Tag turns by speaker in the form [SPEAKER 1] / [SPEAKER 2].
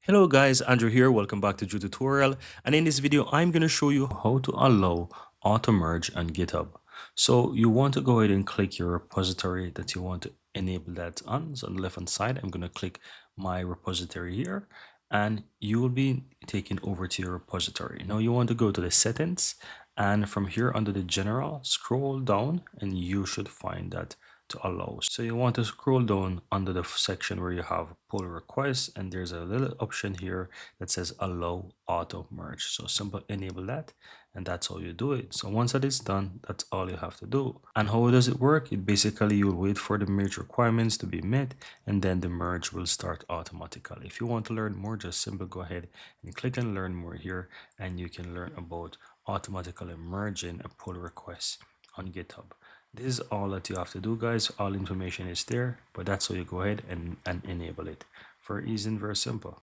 [SPEAKER 1] Hello guys, Andrew here. Welcome back to Drew Tutorial. And in this video, I'm going to show you how to allow auto merge on GitHub. So you want to go ahead and click your repository that you want to enable that on. So on the left hand side, I'm going to click my repository here and you will be taken over to your repository. Now you want to go to the settings and from here under the general, scroll down and you should find that to allow. So you want to scroll down under the section where you have pull requests and there's a little option here that says allow auto merge. So simple enable that and that's how you do it. So once that is done, that's all you have to do. And how does it work? It basically you'll wait for the merge requirements to be met and then the merge will start automatically. If you want to learn more, just simply go ahead and click and learn more here and you can learn about automatically merging a pull request on GitHub. This is all that you have to do, guys. All information is there, but that's how you go ahead and enable it. Very easy and very simple.